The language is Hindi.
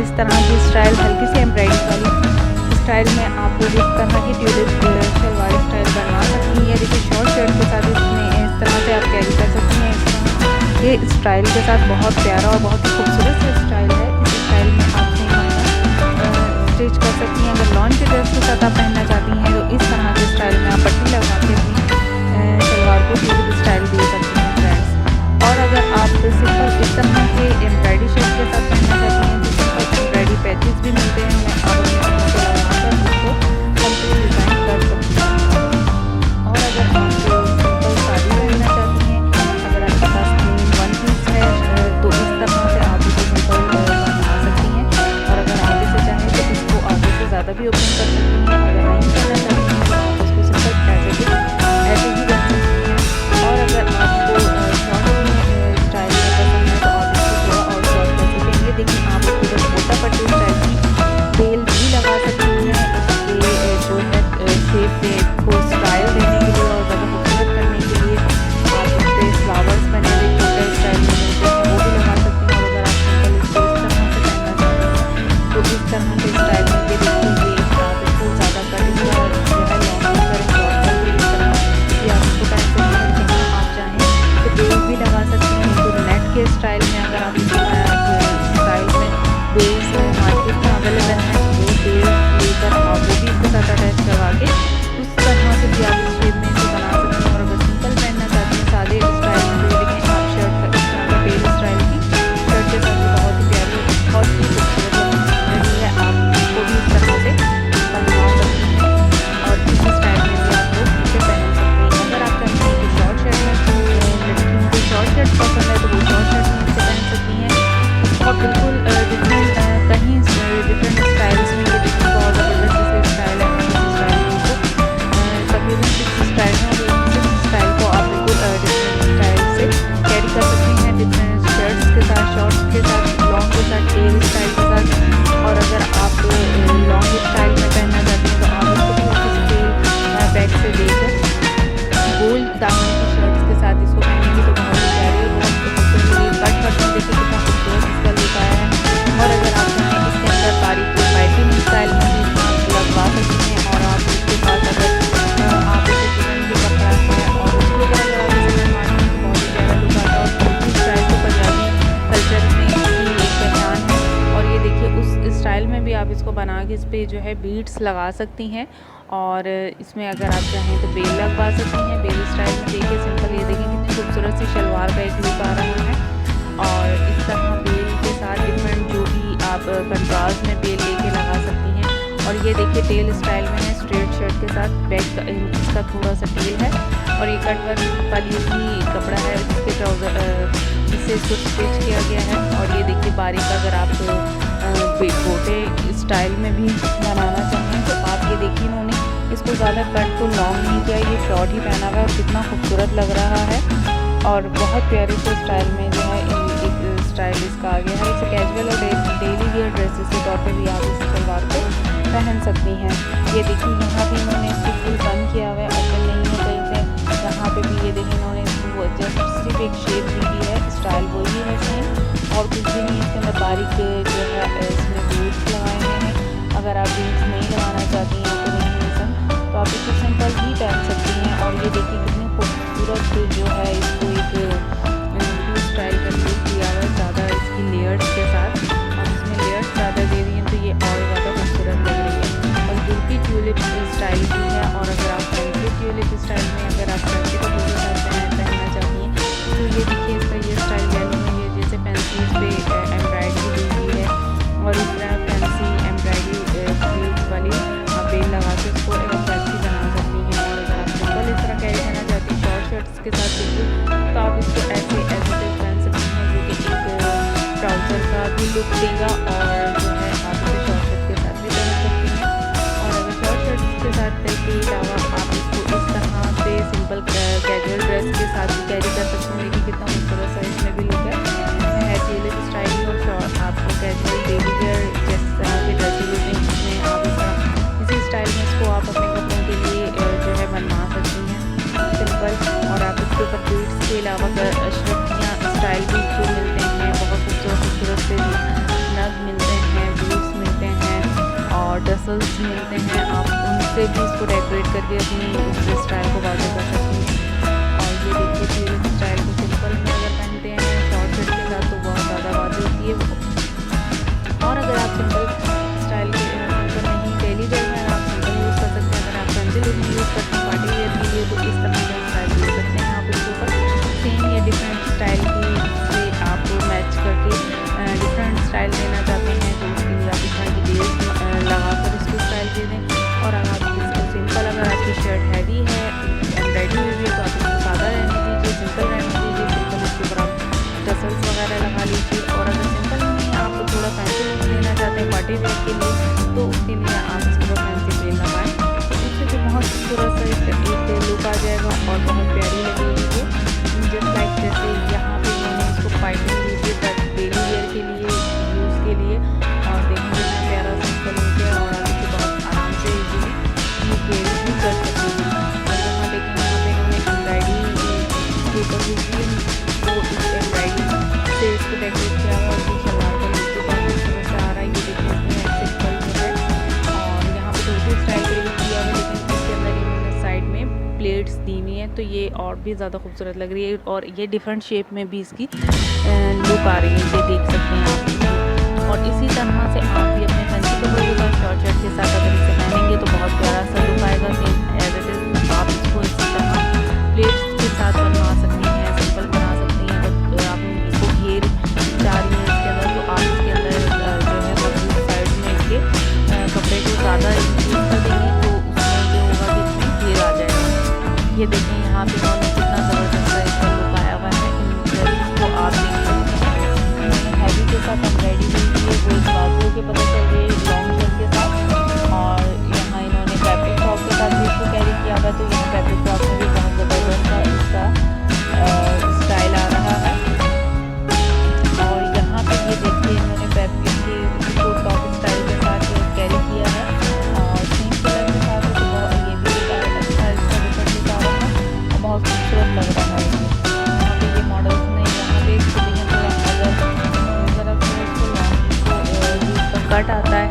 इस तरह की स्टाइल, हल्की सी एम्ब्रॉयडरी वाली स्टाइल में आप लोग इस तरह की ट्यूलिप सलवार स्टाइल बनवा सकती हैं। देखिए शॉर्ट शर्ट के साथ इसमें इस तरह से आप कैरी कर सकती हैं। इस तरह ये स्टाइल के साथ बहुत प्यारा और बहुत ही खूबसूरत सा स्टाइल है। इस स्टाइल में आप स्टिच कर सकती हैं। अगर लॉन्च ड्रेस के साथ आप पहनना चाहती हैं तो इस तरह के स्टाइल में आप पट्टी लगा के अपनी सलवार को ट्यूलिप स्टाइल दे सकती हैं फ्रेंड्स। और अगर आप सिंपल इस तरह के एम्ब्रॉयडरी शेप के साथ पहनना चाहती हैं तो सिंपल एम्ब्रॉयडरी पैचेस भी मिलते हैं। मैं आप अपने हाथों से लगाकर उसको कंप्लीट डिज़ाइन कर सकती हैं। और अगर आप सिंपल साड़ी पहनना चाहती हैं, अगर आपके पास वन पीस है तो इस तरह से आप इसे सिंपल बनवा सकती हैं। और अगर आप इसे चाहें तो इसको आगे से ज़्यादा भी ओपन कर सकती हैं। अगर नहीं करना चाहती हैं तो आप उसको सिंपल ऐसे ही बन सकती हैं। और अगर आपको शॉर्ट स्टाइल में पसंद है तो आप इसको थोड़ा और शॉर्ट कर सकेंगे। देखिए आप इसको मोटा पट्टी स्टाइल की बेल भी लगा सकती हैं। उसके जो है शेप को स्टाइल देने के लिए और ज़्यादा खूबसूरत करने के लिए आप इस पर फ्लावर्स बने हुए छोटे स्टाइल में मिलते हैं वो भी लगा सकती हैं। और अगर आप सिंपल इसको इस तरह से पहनना चाहती हैं तो इस तरह के स्टाइल में ये देखिए आप इसको ज़्यादा कटिंग जो है लॉन्ग करें शॉर्ट कर इस तरह कि आप इसको पहन सकते हैं। जहाँ आप चाहें तो बेल भी लगा सकते हैं। तो नेट के स्टाइल में अगर आप इस स्टाइल में बेल्स मार्केट में अवेलेबल हैं वो बेल लेकर आप वो भी इसके साथ अटैच करवा के उस तरह से भी आप इस शेप में इसे बना सकते हैं। और अगर सिंपल पहनना चाहते हैं सादे स्टाइल में तो देखें आप शर्ट का इस तरह का बेल स्टाइल की शर्ट के साथ बहुत ही प्यारी बहुत ही खूबसूरत है। आप इसको भी इस तरह से बनवा सकती हैं और इस स्टाइल में भी आप लोग इसे पहन सकते हैं। अगर आप चाहते हैं कि शॉर्ट शर्ट में लड़कियों को शॉर्ट शर्ट पसंद है तो वो शॉर्ट शर्ट में इसे पहन सकती हैं। और बिल्कुल डिफरेंट कहीं डिफरेंट स्टाइल्स में ये देखिए बहुत ज़बरदस्त इसे स्टाइल है। इस स्टाइल को तकरीबन 6 स्टाइल है और इन 6 स्टाइल को आप बिल्कुल डिफरेंट स्टाइल से कैरी कर सकती हैं। डिफरेंट शर्ट्स के साथ, शॉर्ट्स के साथ, लॉन्ग के साथ, टेल स्टाइल के साथ। और अगर आप लॉन्ग स्टाइल में पहनना चाहती हैं तो आप इसको भी इसके बैक से लेकर गोल दामन की शर्ट्स के साथ इसको पहनेंगे तो बहुत ही प्यारी और बहुत खूबसूरत कट में देखिए कितना खूबसूरत इसका लुक आया है। और अगर आप चाहें इसके अंदर बारीक पाइपिंग स्टाइल में भी लगवा सकती हैं। और आप इसके साथ अगर आप इसे चिकन भी कपड़ा है और उसके ऊपर अगर आप इसे बनवाएं तो बहुत ही प्यारा लुक आता है। और पूरी स्टाइल तो पंजाबी कल्चर में इसकी एक पहचान है। और ये देखिए उस स्टाइल में भी आप इसको बना के इस पर जो है बीड्स लगा सकती हैं। और इसमें अगर आप चाहें तो बेल लगवा सकती हैं। बेल स्टाइल में देखिए सिंपल ये देखिए कितनी खूबसूरत सी शलवार का एक लुक आ रहा है। और इस तरह बेल के साथ डिफरेंट जो भी आप कंट्रास्ट में बेल लेके लगा सकती हैं। और ये देखिए टेल स्टाइल में है स्ट्रेट शर्ट के साथ बैक इसका थोड़ा सा टेल है। और ये कट वर्क वाली ही कपड़ा है जिसके ट्राउज़र जिससे इसको स्टिच किया गया है। और ये देखिए बारीक अगर आप गोटे स्टाइल में भी बनाना चाहें तो आप ये देखिए इन्होंने इसको ज़्यादा कट तो लॉन्ग नहीं किया, ये शॉर्ट ही पहना हुआ है। कितना खूबसूरत लग रहा है और बहुत प्यारे से स्टाइल में जो है एक स्टाइल इसका आ गया है। इसे कैजुअल और डेली वियर ड्रेसेस के तौर पे भी आप इस सलवार को पहन सकती हैं। ये देखिए यहाँ भी इन्होंने इसको फुल बंद किया हुआ है, ओपन नहीं है कहीं से। यहाँ पे भी ये देखिए इन्होंने इसको जस्ट सिर्फ एक शेप दी हुई है, स्टाइल वही है सेम और कुछ भी नहीं। इसके अंदर बारीक जो है इसमें बीड्स लगाए हुए हैं। अगर आप बीड्स नहीं लगाना चाहती हैं तो नहीं तो आप इसको सिंपल ही पहन सकती हैं। और ये देखिए कितनी खूबसूरत जो है इसको एक स्टाइल का लुक दिया हुआ है ज़्यादा इसकी लेयर्स के साथ। आप इसमें लेयर्स ज़्यादा दे रही हैं तो ये और ज़्यादा खूबसूरत लग रही है। और यूपी ट्यूलिप स्टाइल भी है। और अगर आप फैंसी ट्यूलिप स्टाइल में अगर आप फैंसी का पहनना चाहती हैं तो ये देखिए इसका ये स्टाइल येलो में ये जैसे फैंसी इस पर एम्ब्रॉयडरी दी हुई है। और इस तरह फैंसी एम्ब्रॉयडरी स्लीव्स वाली आप बेल लगा के उसको फैंसी बना सकती हैं। और अगर आप सिंपल इस तरह कैरी करना चाहती हैं शॉर्ट शर्ट्स के साथ बिल्कुल तो आप इसको ऐसे पहन सकती हैं जो कि एक ट्राउज़र का भी लुक देगा। और जो है आप इसे शॉर्ट शर्ट के साथ भी पहन सकती हैं। और अगर शॉर्ट शर्ट्स के साथ के अलावा आप इसको इस तरह से सिंपल कैजुअल ड्रेस के साथ भी कैरी कर सकते हैं। देखिए कितना खूबसूरत सा इसमें भी लुक है ट्यूलिप स्टाइल और शॉर्ट आपको कैजुअल डेली वेयर जिस तरह के ड्रेसेस होते हैं जिसमें आप इसी स्टाइल में इसको आप अपने कपड़ों के लिए जो है बनवा सकती हैं सिंपल। और आप इसके ऊपर बीड्स के अलावा अशरफियाँ स्टाइल भी जो मिलते हैं बहुत खूबसूरत से नग मिलते हैं टसल्स मिलते हैं, आप उनसे भी इसको डेकोरेट करके अपनी दूसरे स्टाइल को वाज़ेह कर सकती हैं। और ये देखिए ट्यूलिप स्टाइल को सिंपल में अगर पहनते हैं शॉर्ट शर्ट के साथ तो बहुत ज़्यादा वाज़ेह होती है। और अगर आप सिंपल स्टाइल के सिंपल नहीं डेली वेयर में आप सिंपल यूज़ कर सकते हैं। अगर आप फैंसी लुक में यूज़ करते हैं पार्टी वेयर के लिए तो इस तरह का स्टाइल यूज़ सकते हैं आप इसके ऊपर। सेम या डिफरेंट स्टाइल की से आप मैच करके डिफरेंट स्टाइल देना चाहते हैं तो उसके लिए आप इस तरह की बेस लगा कर इसको स्टाइल दे दें। और अगर आप इसको सिंपल, अगर आपकी शर्ट हैवी है एम्ब्रॉयडरी हुई है तो आप इसको सादा रहने दीजिए, सिंपल रहने दीजिए। सिंपल इसके ऊपर आप टसल्स वगैरह लगा लीजिए। और अगर सिंपल नहीं आप थोड़ा फैंसी लुक देना चाहते हैं पार्टी वेयर के लिए तो उसके लिए आप इसके ऊपर फैंसी प्लेन लगाएं तो उससे जो बहुत खूबसूरत सा एक लुक आ जाएगा और बहुत प्यारी लगेगी ये। जस्ट लाइक जैसे यहाँ पे मैंने इसको पाइपिंग दी है डेली वेयर के लिए यूज़ के लिए और देखने में प्यारा सिंपल लुक है और आप इसे बहुत आराम से इजीली कैरी भी कर सकते हैं। और यहाँ देखें यहाँ पे इन्होंने एम्ब्रॉयडरी के ऊपर भी वो इस एम्ब्रॉयडरी से इसको डेकोरेट किया हुआ और सलवार का लुक भी बहुत खूबसूरत से आ रहा है। ये देखिए इसमें सिंपल जो है और यहाँ पे दूसरी स्टाइल के लिए किया हुआ लेकिन इसके अंदर इन्होंने साइड में प्लेट्स दी हुई हैं तो ये और भी ज़्यादा खूबसूरत लग रही है और ये डिफरेंट शेप में भी इसकी लुक आ रही है, ये देख सकते हैं आप। और इसी तरह से आप भी अपने फैंसी कपड़ों के साथ शॉर्ट शर्ट के साथ अगर इसे पहनेंगे तो बहुत प्यारा सा लुक आएगा। सेम एज इट इज़ आप इसको इसी तरह प्लेट्स के साथ बनवा सकती हैं, सिंपल बना सकती हैं। अगर आप इसको घेर चाह रही हैं इसके अंदर तो आप इसके अंदर जो है मजबूत साइड में इसके कपड़े को ज़्यादा यूज़ कर देंगे तो उसमें ये होगा कि इसमें घेर आ जाएगा। ये देखें यहाँ पे उन्होंने कितना ज़बरदस्त सा इसका लुक आया हुआ है। इसको आप देख सकते हैं उन्होंने हैवी के साथ एम्ब्रॉयडरी दी हुई है वो इस बाजू के पता चल रही है लॉन्ग शर्ट के साथ। और यहाँ इन्होंने फैब्रिक फ्रॉक के साथ भी इसको कैरी किया हुआ है तो यहाँ फैब्रिक फ्रॉक में भी बहुत ज़बरदस्त सा इसका स्टाइल आ रहा है। और यहाँ पे ये देखिए इन्होंने फैब्रिक के टॉप स्टाइल के साथ कैरी किया है और सेम कलर के साथ तो बहुत ये भी अच्छा इसका डिफरेंट आ रहा है और बहुत खूबसूरत लग रहा है। यहाँ पे ये मॉडल्स ने यहाँ पे अगर ज़रा इसको कट आता है